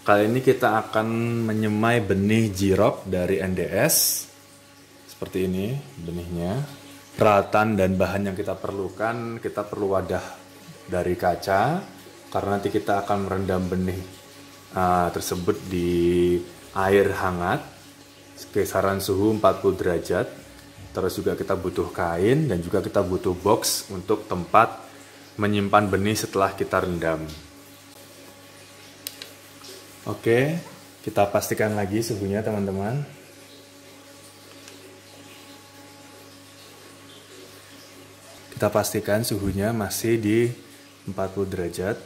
Kali ini kita akan menyemai benih jirok dari NDS. Seperti ini benihnya. Peralatan dan bahan yang kita perlukan, kita perlu wadah dari kaca. Karena nanti kita akan merendam benih tersebut di air hangat. Kisaran suhu 40 derajat. Terus juga kita butuh kain dan juga kita butuh box untuk tempat menyimpan benih setelah kita rendam. Oke, kita pastikan lagi suhunya teman-teman. Kita pastikan suhunya masih di 40 derajat.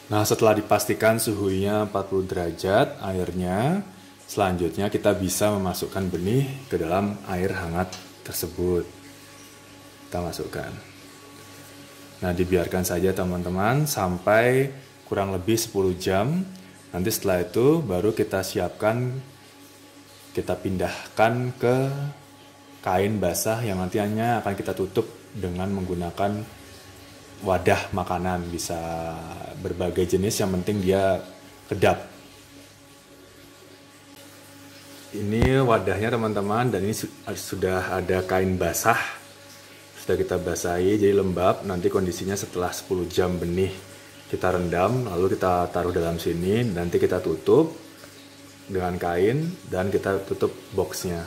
Nah, setelah dipastikan suhunya 40 derajat airnya, selanjutnya kita bisa memasukkan benih ke dalam air hangat tersebut. Kita masukkan. Nah, dibiarkan saja teman-teman sampai kurang lebih 10 jam. Nanti setelah itu baru kita siapkan, kita pindahkan ke kain basah yang nantinya akan kita tutup dengan menggunakan wadah makanan. Bisa berbagai jenis, yang penting dia kedap. Ini wadahnya teman-teman, dan ini sudah ada kain basah. Sudah kita basahi jadi lembab. Nanti kondisinya setelah 10 jam benih kita rendam, lalu kita taruh dalam sini, nanti kita tutup dengan kain dan kita tutup boxnya.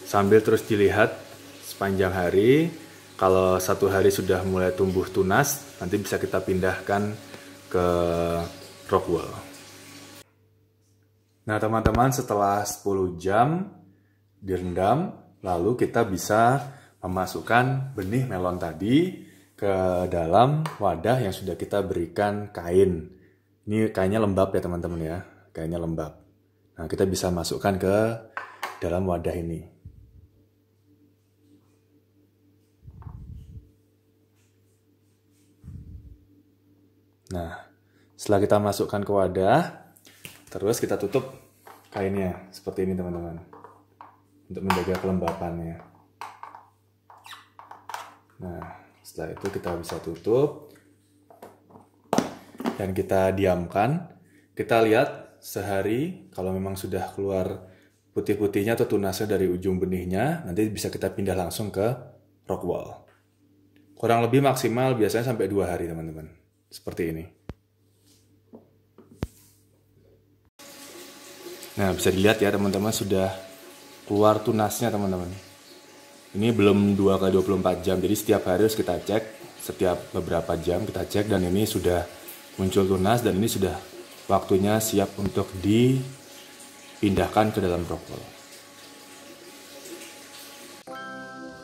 Sambil terus dilihat sepanjang hari, kalau satu hari sudah mulai tumbuh tunas, nanti bisa kita pindahkan ke rock wool. Nah teman-teman, setelah 10 jam direndam, lalu kita bisa memasukkan benih melon tadi ke dalam wadah yang sudah kita berikan kain. Ini kainnya lembab ya teman-teman ya, kainnya lembab. Nah, kita bisa masukkan ke dalam wadah ini. Nah, setelah kita masukkan ke wadah, terus kita tutup kainnya seperti ini teman-teman, untuk menjaga kelembapannya. Nah, setelah itu kita bisa tutup dan kita diamkan. Kita lihat sehari, kalau memang sudah keluar putih-putihnya atau tunasnya dari ujung benihnya, nanti bisa kita pindah langsung ke rock wool. Kurang lebih maksimal biasanya sampai 2 hari teman-teman. Seperti ini. Nah, bisa dilihat ya teman-teman, sudah keluar tunasnya teman-teman. Ini belum 2x24 jam, jadi setiap hari harus kita cek, setiap beberapa jam kita cek, dan ini sudah muncul tunas dan ini sudah waktunya siap untuk dipindahkan ke dalam rock wool.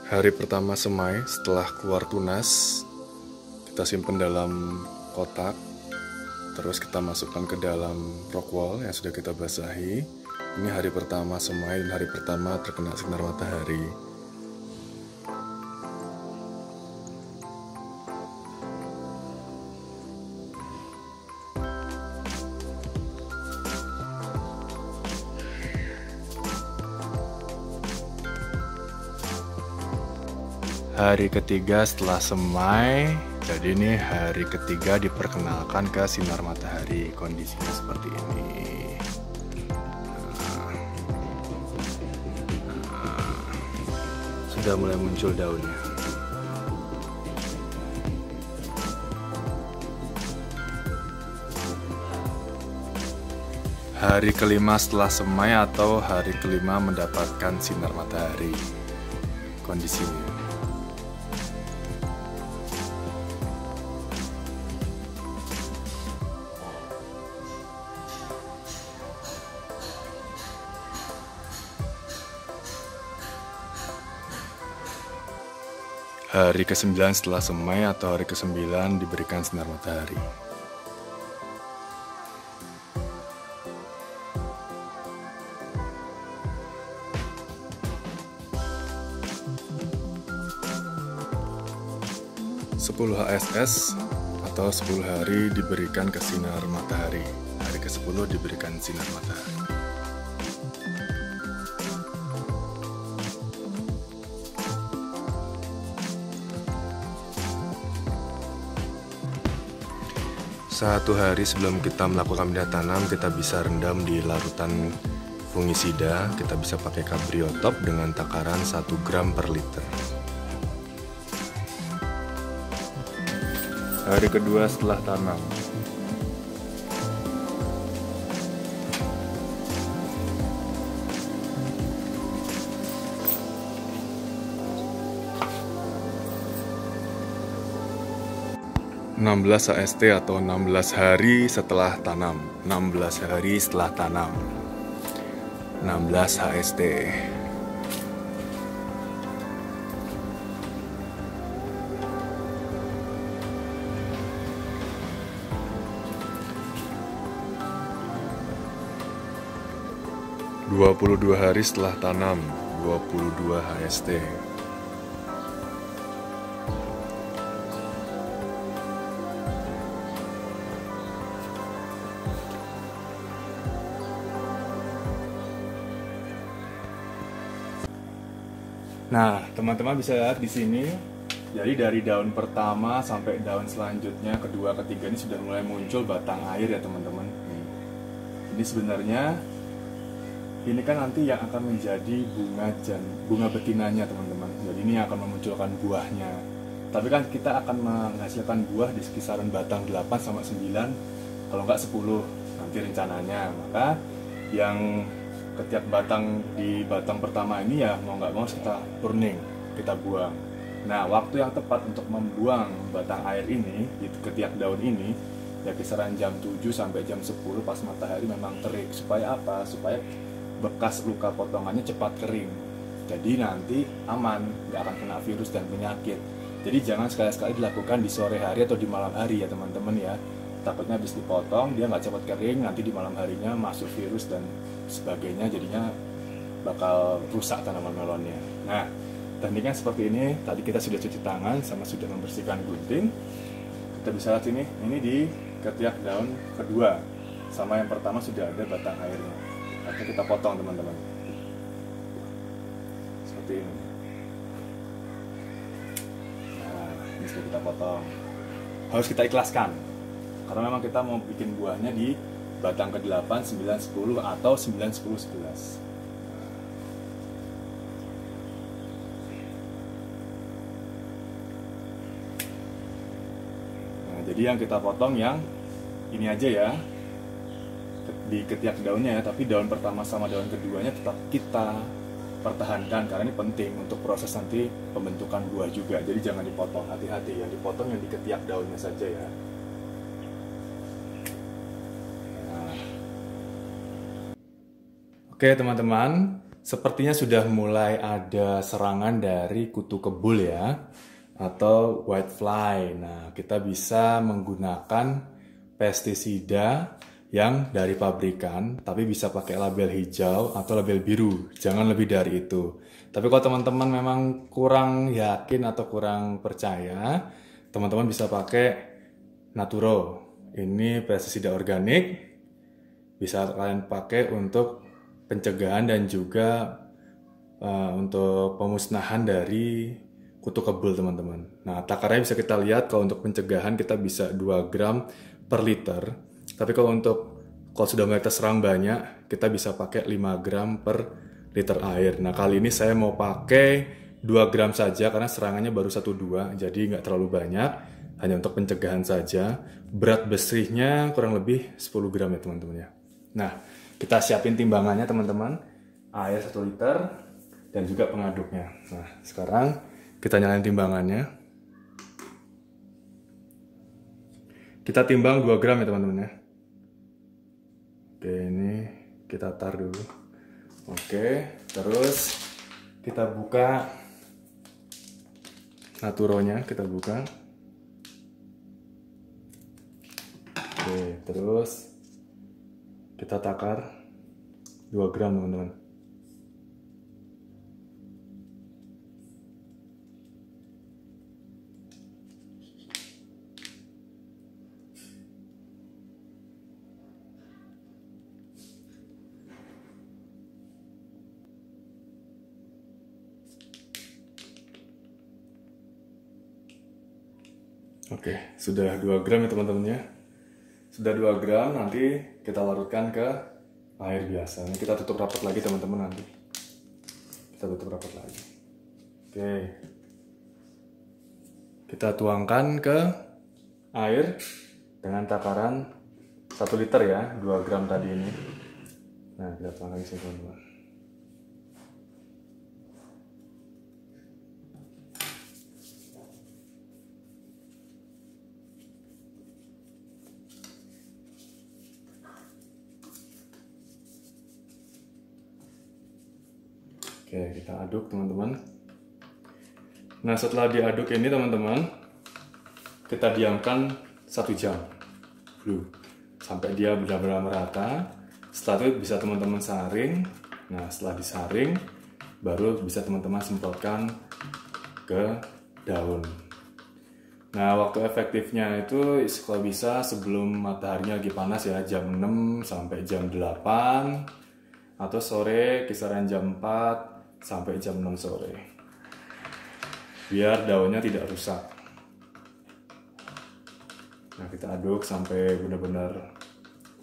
Hari pertama semai setelah keluar tunas, kita simpan dalam kotak, terus kita masukkan ke dalam rock wool yang sudah kita basahi. Ini hari pertama semai dan hari pertama terkena sinar matahari. Hari ketiga setelah semai, jadi ini hari ketiga diperkenalkan ke sinar matahari. Kondisinya seperti ini. Sudah mulai muncul daunnya. Hari kelima setelah semai atau hari kelima mendapatkan sinar matahari. Kondisinya. Hari ke-9 setelah semai atau hari ke-9 diberikan sinar matahari. Sepuluh HSS atau 10 hari diberikan ke sinar matahari. Hari ke-10 diberikan sinar matahari. 1 hari sebelum kita melakukan pindah tanam, kita bisa rendam di larutan fungisida. Kita bisa pakai Cabriotop dengan takaran 1 gram per liter. Hari kedua setelah tanam. (16 HST) atau 16 hari setelah tanam. 16 hari setelah tanam. 16 HST. (22 hari setelah tanam). 22 HST. Nah, teman-teman bisa lihat di sini. Jadi dari daun pertama sampai daun selanjutnya, kedua, ketiga ini sudah mulai muncul batang air ya teman-teman. Ini sebenarnya ini kan nanti yang akan menjadi bunga betinanya teman-teman. Jadi ini akan memunculkan buahnya. Tapi kan kita akan menghasilkan buah di kisaran batang 8 sampai 9, kalau nggak 10 nanti rencananya. Maka yang ketiak batang di batang pertama ini ya mau nggak mau kita pruning, kita buang. Nah, waktu yang tepat untuk membuang batang air ini di ketiak daun ini ya kisaran jam 7 sampai jam 10 pas matahari memang terik. Supaya apa? Supaya bekas luka potongannya cepat kering. Jadi nanti aman, nggak akan kena virus dan penyakit. Jadi jangan sekali-sekali dilakukan di sore hari atau di malam hari ya teman-teman ya. Takutnya habis dipotong dia nggak cepat kering, nanti di malam harinya masuk virus dan sebagainya, jadinya bakal rusak tanaman melonnya. Nah, tekniknya seperti ini. Tadi kita sudah cuci tangan sama sudah membersihkan gunting. Kita bisa lihat ini di ketiak daun kedua sama yang pertama sudah ada batang airnya. Nanti kita potong teman-teman seperti ini. Nah, ini sudah kita potong. Harus kita ikhlaskan karena memang kita mau bikin buahnya di batang ke-8, 9, 10 atau 9, 10, 11. Nah, jadi yang kita potong yang ini aja ya, di ketiak daunnya ya, tapi daun pertama sama daun keduanya tetap kita pertahankan karena ini penting untuk proses nanti pembentukan buah juga. Jadi jangan dipotong, hati-hati, yang dipotong yang di ketiak daunnya saja ya. Oke teman-teman, sepertinya sudah mulai ada serangan dari kutu kebul ya, atau whitefly. Nah, kita bisa menggunakan pestisida yang dari pabrikan, tapi bisa pakai label hijau atau label biru, jangan lebih dari itu. Tapi kalau teman-teman memang kurang yakin atau kurang percaya, teman-teman bisa pakai Naturo. Ini pestisida organik, bisa kalian pakai untuk pencegahan dan juga untuk pemusnahan dari kutu kebul teman-teman. Nah, takarannya bisa kita lihat. Kalau untuk pencegahan kita bisa 2 gram per liter. Tapi kalau sudah mulai terserang banyak, kita bisa pakai 5 gram per liter air. Nah, kali ini saya mau pakai 2 gram saja karena serangannya baru 1-2, jadi nggak terlalu banyak, hanya untuk pencegahan saja. Berat bersihnya kurang lebih 10 gram ya teman-teman ya. Nah, kita siapin timbangannya teman-teman, air 1 liter dan juga pengaduknya. Nah, sekarang kita nyalain timbangannya. Kita timbang 2 gram ya teman-teman ya. Oke, ini kita tar dulu. Oke, terus kita buka Naturonya, kita buka. Oke, terus kita takar 2 gram teman-teman. Oke, sudah 2 gram ya teman-teman ya. Sudah 2 gram, nanti kita larutkan ke air biasa. Ini kita tutup rapat lagi teman-teman nanti. Kita tutup rapat lagi. Oke. Kita tuangkan ke air dengan takaran 1 liter ya, 2 gram tadi ini. Nah, kita tuangkan di sini teman-teman. Oke, kita aduk teman-teman. Nah, setelah diaduk ini teman-teman, kita diamkan 1 jam dulu sampai dia benar-benar merata. Setelah itu bisa teman-teman saring. Nah, setelah disaring baru bisa teman-teman semprotkan ke daun. Nah, waktu efektifnya itu kalau bisa sebelum mataharinya lagi panas ya, jam 6 sampai jam 8, atau sore kisaran jam 4 sampai jam 6 sore, biar daunnya tidak rusak. Nah, kita aduk sampai benar-benar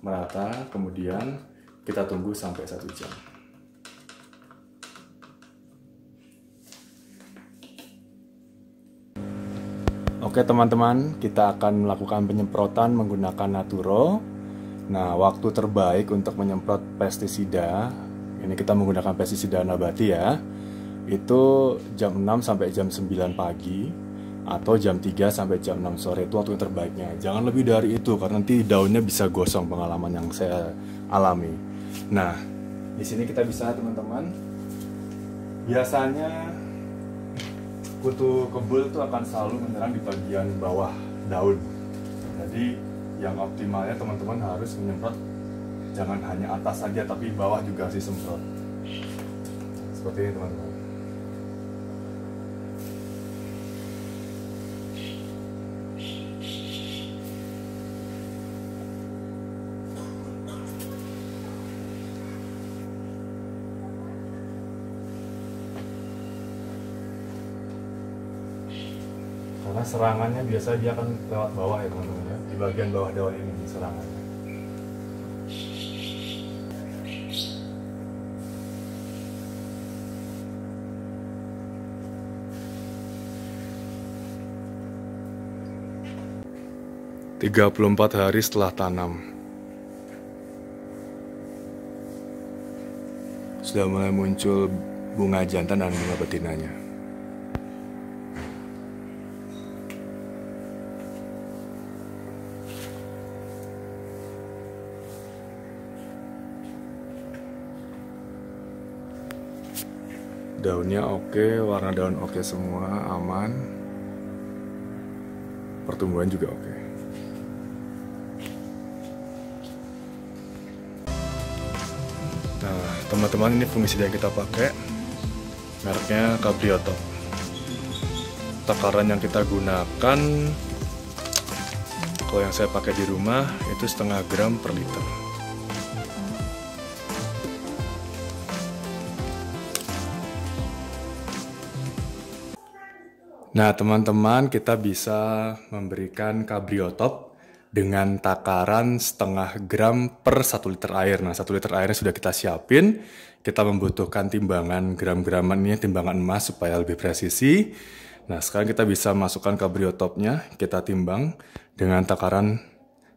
merata, kemudian kita tunggu sampai 1 jam. Oke teman-teman, kita akan melakukan penyemprotan menggunakan Naturo. Nah, waktu terbaik untuk menyemprot pestisida, ini kita menggunakan pestisida nabati ya, itu jam 6 sampai jam 9 pagi atau jam 3 sampai jam 6 sore, itu waktu terbaiknya. Jangan lebih dari itu karena nanti daunnya bisa gosong, pengalaman yang saya alami. Nah, di sini kita bisa teman-teman, biasanya kutu kebul itu akan selalu menyerang di bagian bawah daun. Jadi yang optimalnya teman-teman harus menyemprot jangan hanya atas saja, tapi bawah juga harus disemprot. Seperti ini teman-teman. Karena serangannya biasa dia akan lewat bawah ya teman-teman ya. Di bagian bawah daun ini serangannya. Tiga 34 hari setelah tanam, sudah mulai muncul bunga jantan dan bunga betinanya. Daunnya oke, warna daun oke semua, aman. Pertumbuhan juga oke. Nah, teman-teman, ini fungisida yang kita pakai, mereknya Cabriotop. Takaran yang kita gunakan, kalau yang saya pakai di rumah itu 0,5 gram per liter. Nah, teman-teman, kita bisa memberikan Cabriotop dengan takaran 0,5 gram per 1 liter air. Nah, 1 liter airnya sudah kita siapin. Kita membutuhkan timbangan gram-graman, ini timbangan emas supaya lebih presisi. Nah, sekarang kita bisa masukkan Cabriotopnya. Kita timbang dengan takaran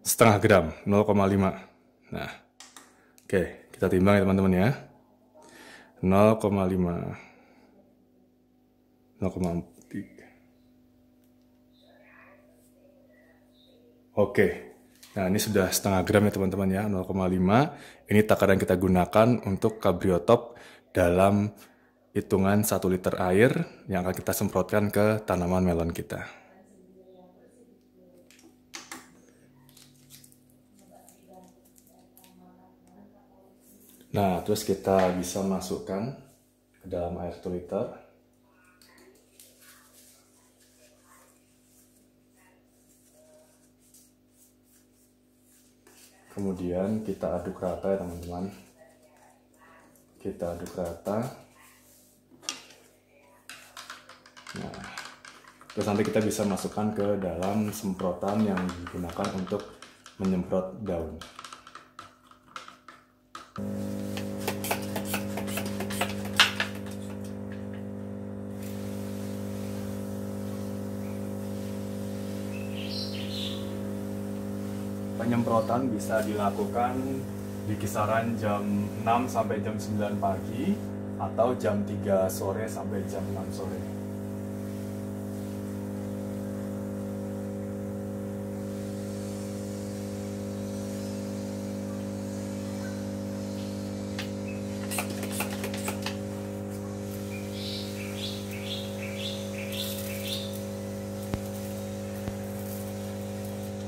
0,5 gram, 0,5. Nah, oke, kita timbang ya teman-teman ya. 0,5, 0,4. Oke, nah ini sudah 0,5 gram ya teman-teman ya, 0,5. Ini takaran kita gunakan untuk Cabriotop dalam hitungan 1 liter air yang akan kita semprotkan ke tanaman melon kita. Nah, terus kita bisa masukkan ke dalam air 1 liter. Kemudian kita aduk rata ya teman-teman. Kita aduk rata. Nah, terus nanti kita bisa masukkan ke dalam semprotan yang digunakan untuk menyemprot daun. Penyemprotan bisa dilakukan di kisaran jam 6 sampai jam 9 pagi atau jam 3 sore sampai jam 6 sore.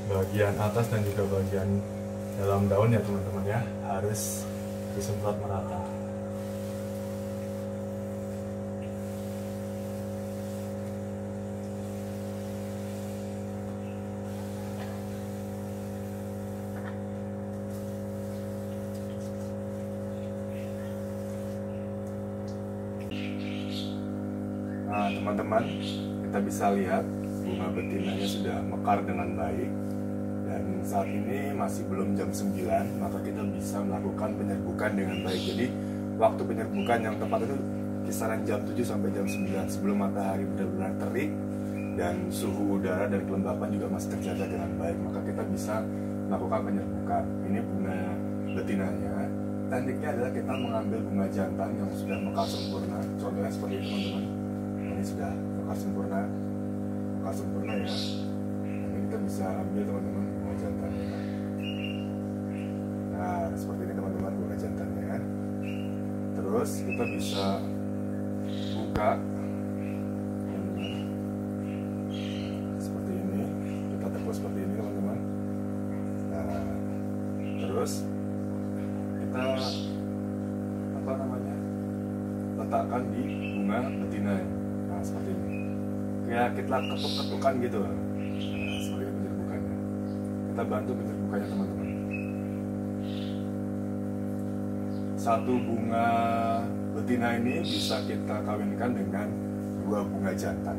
Bagian atas dan juga bagian dalam daun ya teman-teman ya, harus disemprot merata. Nah teman-teman, kita bisa lihat bunga betinanya sudah mekar dengan baik. Dan saat ini masih belum jam 9, maka kita bisa melakukan penyerbukan dengan baik. Jadi waktu penyerbukan yang tepat itu kisaran jam 7 sampai jam 9 sebelum matahari benar-benar terik dan suhu udara dan kelembapan juga masih terjaga dengan baik, maka kita bisa melakukan penyerbukan. Ini bunga betinanya. Tekniknya adalah kita mengambil bunga jantan yang sudah mekar sempurna. Contohnya seperti ini teman-teman. Ini sudah mekar sempurna ya. Ini kita bisa ambil teman-teman bunga jantannya. Nah seperti ini teman-teman bunga jantannya. Terus kita bisa buka seperti ini, kita tepuk seperti ini teman-teman. Nah terus kita letakkan di bunga betina. Nah seperti ini. Kayak kita ketuk-ketukan gitu. Nah, seperti ini penyerbukannya. Kita bantu penyerbukannya teman-teman. Satu bunga betina ini bisa kita kawinkan dengan 2 bunga jantan.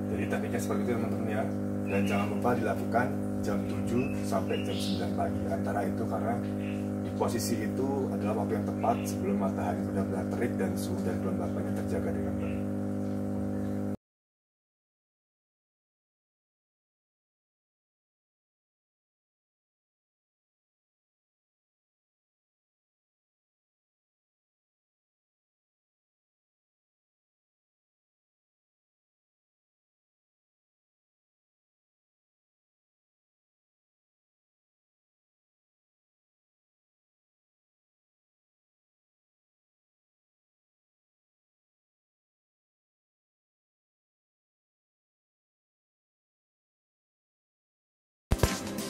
Jadi tekniknya seperti itu teman-teman ya. Dan jangan lupa dilakukan jam 7 sampai jam 9 pagi. Antara itu karena di posisi itu adalah waktu yang tepat sebelum matahari benar-benar terik dan suhu dan kelembapannya terjaga dengan baik.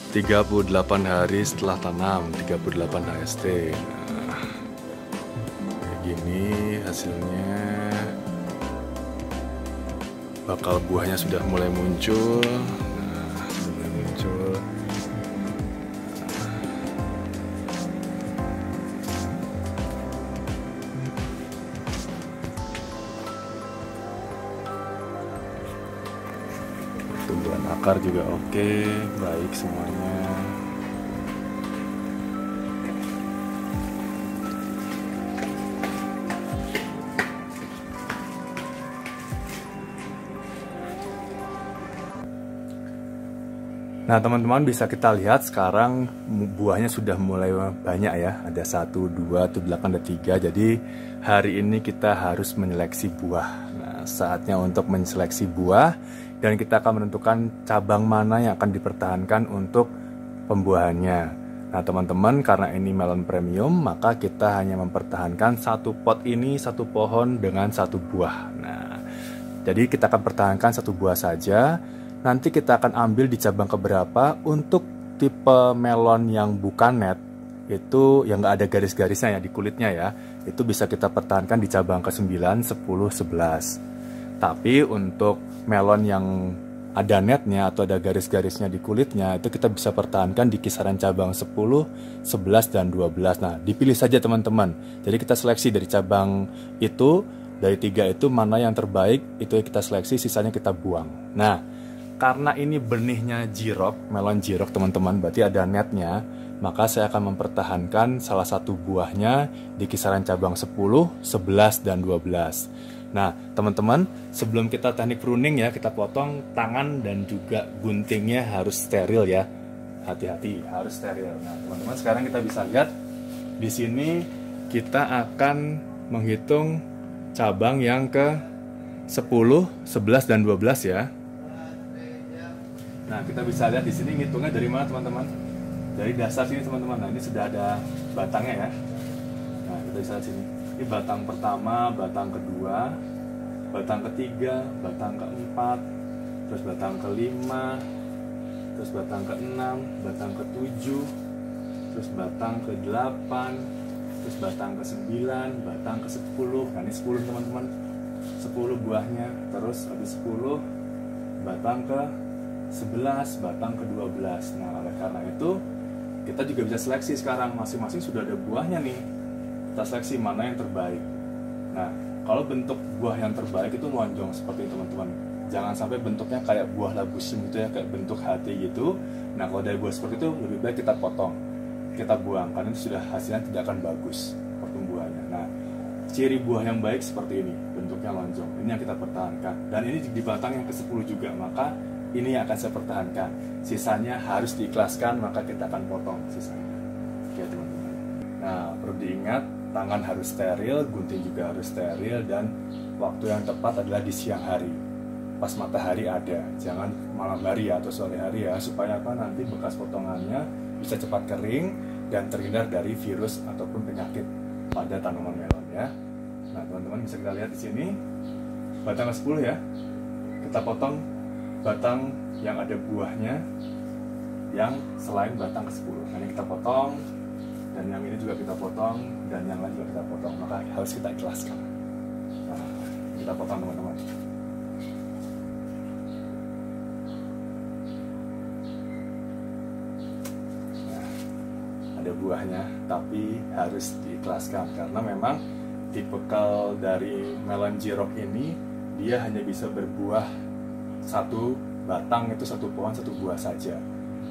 ...38 hari setelah tanam, 38 HST. Nah, kayak gini hasilnya. Bakal buahnya sudah mulai muncul. Nah, sudah mulai muncul. Tumbuhan akar juga oke, baik semuanya. Nah teman-teman, bisa kita lihat sekarang buahnya sudah mulai banyak ya. Ada 1, 2, 8, ada 3. Jadi hari ini kita harus menyeleksi buah. Nah saatnya untuk menyeleksi buah. Dan kita akan menentukan cabang mana yang akan dipertahankan untuk pembuahannya. Nah teman-teman, karena ini melon premium, maka kita hanya mempertahankan 1 pot ini, 1 pohon dengan 1 buah. Nah, jadi kita akan pertahankan 1 buah saja. Nanti kita akan ambil di cabang keberapa. Untuk tipe melon yang bukan net, itu yang nggak ada garis-garisnya ya di kulitnya ya, itu bisa kita pertahankan di cabang ke-9, 10, 11. Tapi untuk melon yang ada netnya atau ada garis-garisnya di kulitnya, itu kita bisa pertahankan di kisaran cabang 10, 11, dan 12. Nah, dipilih saja teman-teman. Jadi kita seleksi dari cabang itu, dari 3 itu mana yang terbaik, itu kita seleksi, sisanya kita buang. Nah, karena ini benihnya jirok, melon jirok teman-teman, berarti ada netnya, maka saya akan mempertahankan salah satu buahnya di kisaran cabang 10, 11, dan 12. Nah, teman-teman, sebelum kita teknik pruning ya, kita potong tangan dan juga guntingnya harus steril ya. Hati-hati, harus steril. Nah, teman-teman, sekarang kita bisa lihat di sini kita akan menghitung cabang yang ke 10, 11, dan 12 ya. Nah, kita bisa lihat di sini ngitungnya dari mana, teman-teman? Dari dasar sini, teman-teman. Nah, ini sudah ada batangnya ya. Nah, kita bisa lihat sini. Ini batang pertama, batang kedua, batang ketiga, batang keempat, terus batang kelima, terus batang keenam, batang ketujuh, terus batang ke-8, terus batang ke-9, batang ke-10. Nah, ini 10 teman-teman. 10 buahnya. Terus habis 10 batang ke-11, batang ke-12. Nah, oleh karena itu kita juga bisa seleksi sekarang, masing-masing sudah ada buahnya nih. Kita seleksi mana yang terbaik. Nah, kalau bentuk buah yang terbaik itu lonjong seperti ini teman-teman. Jangan sampai bentuknya kayak buah labusum gitu ya, kayak bentuk hati gitu. Nah, kalau dari buah seperti itu lebih baik kita potong, kita buang, karena itu sudah hasilnya tidak akan bagus pertumbuhannya. Nah, ciri buah yang baik seperti ini, bentuknya lonjong. Ini yang kita pertahankan. Dan ini di batang yang ke-10 juga, maka ini yang akan saya pertahankan. Sisanya harus diikhlaskan, maka kita akan potong sisanya. Oke teman-teman. Nah, perlu diingat, tangan harus steril, gunting juga harus steril, dan waktu yang tepat adalah di siang hari. Pas matahari ada, jangan malam hari ya, atau sore hari ya, supaya apa, nanti bekas potongannya bisa cepat kering dan terhindar dari virus ataupun penyakit pada tanaman melon ya. Nah, teman-teman bisa kita lihat di sini batang ke-10 ya. Kita potong batang yang ada buahnya yang selain batang ke-10. Nah, ini kita potong, dan yang ini juga kita potong, dan yang lain juga kita potong. Maka harus kita ikhlaskan. Nah, kita potong teman-teman. Nah, ada buahnya, tapi harus diikhlaskan karena memang tipikal dari melon jirok ini dia hanya bisa berbuah satu batang, itu satu pohon satu buah saja.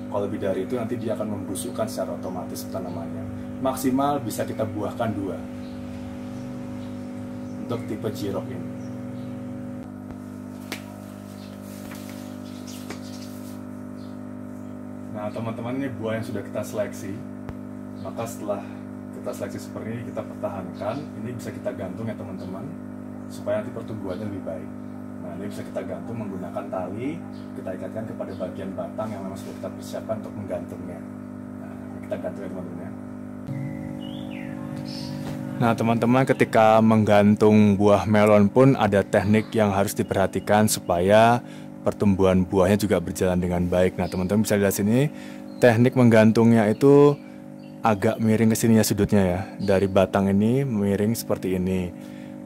Kalau lebih dari itu nanti dia akan membusukkan secara otomatis tanamannya. Maksimal bisa kita buahkan 2 untuk tipe jirok ini. Nah teman-teman, ini buah yang sudah kita seleksi. Maka setelah kita seleksi seperti ini, kita pertahankan. Ini bisa kita gantung ya teman-teman, supaya nanti pertumbuhannya lebih baik. Nah, ini bisa kita gantung menggunakan tali, kita ikatkan kepada bagian batang yang memang sudah kita persiapkan untuk menggantungnya. Nah, kita gantung ya teman-teman ya. Nah teman-teman, ketika menggantung buah melon pun ada teknik yang harus diperhatikan supaya pertumbuhan buahnya juga berjalan dengan baik. Nah teman-teman bisa lihat sini, teknik menggantungnya itu agak miring ke sini ya sudutnya ya. Dari batang ini miring seperti ini.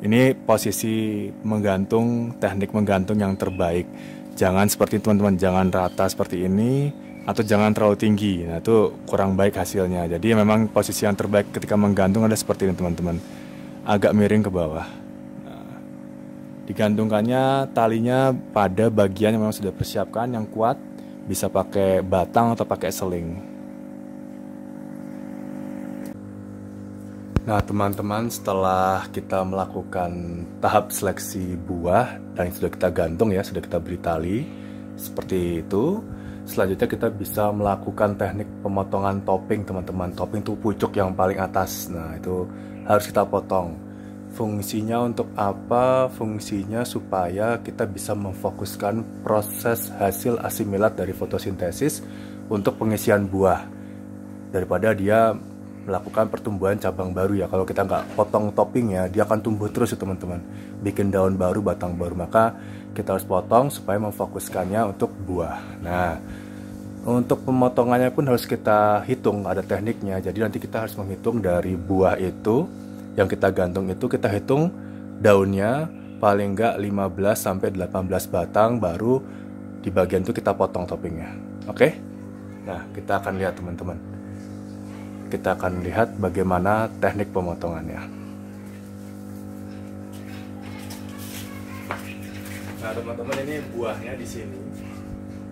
Ini posisi menggantung, teknik menggantung yang terbaik. Jangan seperti teman-teman, jangan rata seperti ini, atau jangan terlalu tinggi. Nah itu kurang baik hasilnya. Jadi memang posisi yang terbaik ketika menggantung ada seperti ini teman-teman, agak miring ke bawah. Nah, digantungkannya talinya pada bagian yang memang sudah persiapkan yang kuat, bisa pakai batang atau pakai seling. Nah teman-teman, setelah kita melakukan tahap seleksi buah dan sudah kita gantung ya, sudah kita beri tali seperti itu, selanjutnya kita bisa melakukan teknik pemotongan topping teman-teman. Topping itu pucuk yang paling atas. Nah itu harus kita potong. Fungsinya untuk apa? Fungsinya supaya kita bisa memfokuskan proses hasil asimilat dari fotosintesis untuk pengisian buah, daripada dia melakukan pertumbuhan cabang baru ya. Kalau kita nggak potong toppingnya, dia akan tumbuh terus ya teman-teman, bikin daun baru, batang baru. Maka kita harus potong supaya memfokuskannya untuk buah. Nah untuk pemotongannya pun harus kita hitung, ada tekniknya. Jadi nanti kita harus menghitung dari buah itu yang kita gantung itu, kita hitung daunnya paling nggak 15-18 batang, baru di bagian itu kita potong toppingnya. Oke? Nah kita akan lihat teman-teman, kita akan lihat bagaimana teknik pemotongannya. Nah teman-teman, ini buahnya di sini.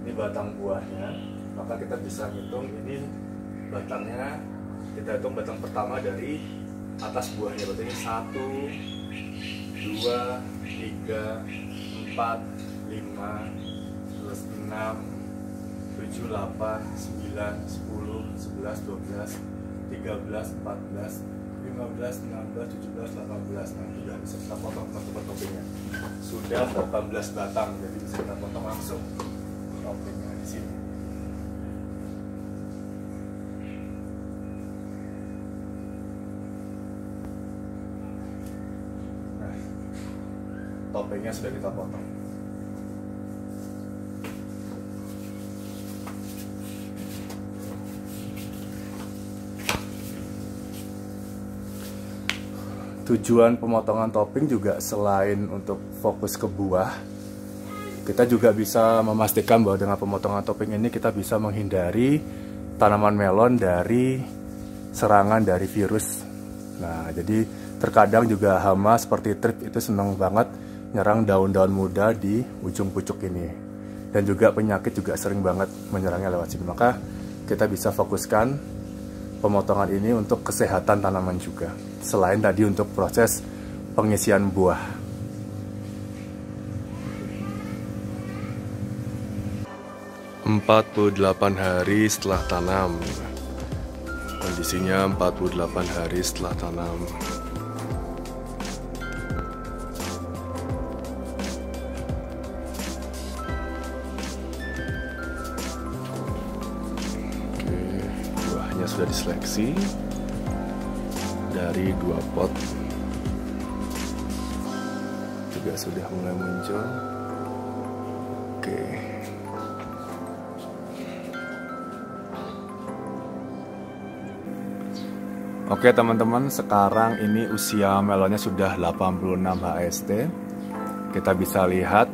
ini batang buahnya, maka kita bisa hitung ini batangnya. Kita hitung batang pertama dari atas buahnya, berarti ini 1, 2, 3, 4, 5, terus 6, 7, 8, 9, 10, 11, 12, 13, 14, 15, 16, 17, 18. Nah, sudah bisa kita potong teman-teman toppingnya. Sudah 18 batang, jadi bisa kita potong langsung toppingnya di sini. Nah, toppingnya sudah kita potong. Tujuan pemotongan topping juga selain untuk fokus ke buah, kita juga bisa memastikan bahwa dengan pemotongan topping ini kita bisa menghindari tanaman melon dari serangan dari virus. Nah, jadi terkadang juga hama seperti thrip itu senang banget nyerang daun-daun muda di ujung pucuk ini. Dan juga penyakit juga sering banget menyerangnya lewat sini. Maka kita bisa fokuskan pemotongan ini untuk kesehatan tanaman juga, selain tadi untuk proses pengisian buah. ...48 hari setelah tanam. Kondisinya 48 hari setelah tanam. Sudah diseleksi dari 2 pot, juga sudah mulai muncul. Oke teman-teman, sekarang ini usia melonnya sudah 86 HST. Kita bisa lihat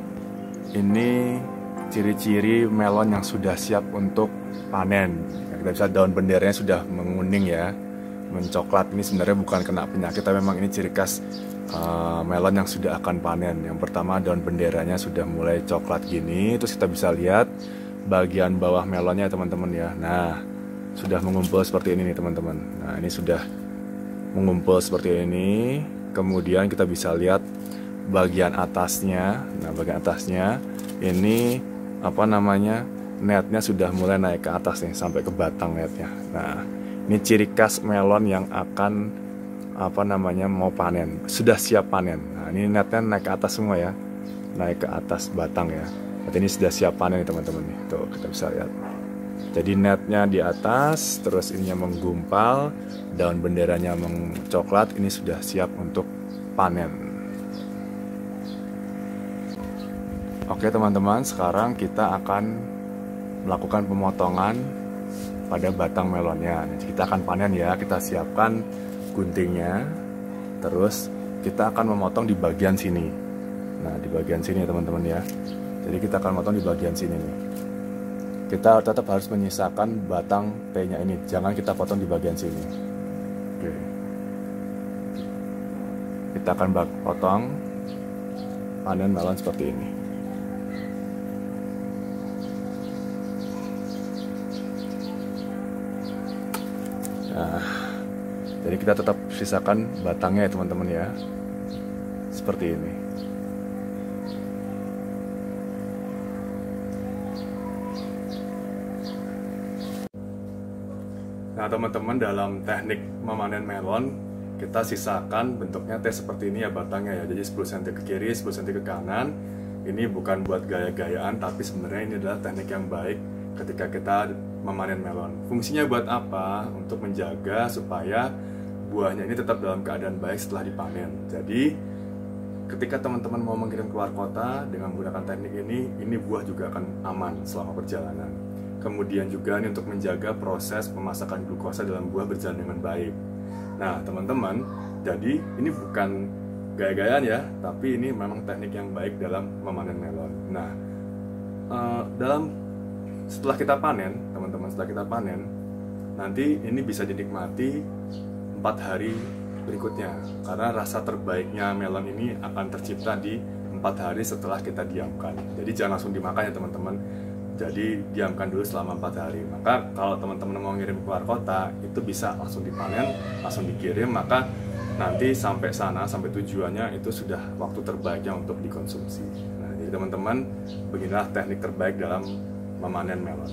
ini ciri-ciri melon yang sudah siap untuk panen. Kita bisa daun benderanya sudah menguning ya, mencoklat. Ini sebenarnya bukan kena penyakit, tapi memang ini ciri khas melon yang sudah akan panen. Yang pertama, daun benderanya sudah mulai coklat gini. Terus kita bisa lihat bagian bawah melonnya teman-teman ya. Nah, sudah mengumpul seperti ini nih teman-teman. Nah, ini sudah mengumpul seperti ini. Kemudian kita bisa lihat bagian atasnya. Nah, bagian atasnya ini apa namanya, netnya sudah mulai naik ke atas nih, sampai ke batang netnya. Nah, ini ciri khas melon yang akan apa namanya mau panen, sudah siap panen. Nah, ini netnya naik ke atas semua ya, naik ke atas batang ya. Berarti ini sudah siap panen nih teman-teman nih. Tuh kita bisa lihat. Jadi netnya di atas, terus ininya menggumpal, daun benderanya mencoklat. Ini sudah siap untuk panen. Oke teman-teman, sekarang kita akan melakukan pemotongan pada batang melonnya. Kita akan panen ya, kita siapkan guntingnya, terus kita akan memotong di bagian sini. Nah, di bagian sini ya teman-teman ya. Jadi kita akan memotong di bagian sini nih. Kita tetap harus menyisakan batang T-nya ini, jangan kita potong di bagian sini. Oke. Kita akan potong panen melon seperti ini. Nah, jadi kita tetap sisakan batangnya ya teman-teman ya, seperti ini. Nah teman-teman, dalam teknik memanen melon, kita sisakan bentuknya T seperti ini ya batangnya ya. Jadi 10 cm ke kiri, 10 cm ke kanan. Ini bukan buat gaya-gayaan, tapi sebenarnya ini adalah teknik yang baik ketika kita memanen melon. Fungsinya buat apa? Untuk menjaga supaya buahnya ini tetap dalam keadaan baik setelah dipanen. Jadi ketika teman-teman mau mengirim keluar kota dengan menggunakan teknik ini buah juga akan aman selama perjalanan. Kemudian juga ini untuk menjaga proses pemasakan glukosa dalam buah berjalan dengan baik. Nah teman-teman, jadi ini bukan gaya-gayaan ya, tapi ini memang teknik yang baik dalam memanen melon. Nah, setelah kita panen, teman-teman, setelah kita panen, nanti ini bisa dinikmati 4 hari berikutnya. Karena rasa terbaiknya melon ini akan tercipta di 4 hari setelah kita diamkan. Jadi jangan langsung dimakan ya teman-teman. Jadi diamkan dulu selama 4 hari. Maka kalau teman-teman mau ngirim keluar kota, itu bisa langsung dipanen, langsung dikirim. Maka nanti sampai sana, sampai tujuannya itu sudah waktu terbaiknya untuk dikonsumsi. Nah, jadi teman-teman, beginilah teknik terbaik dalam memanen melon.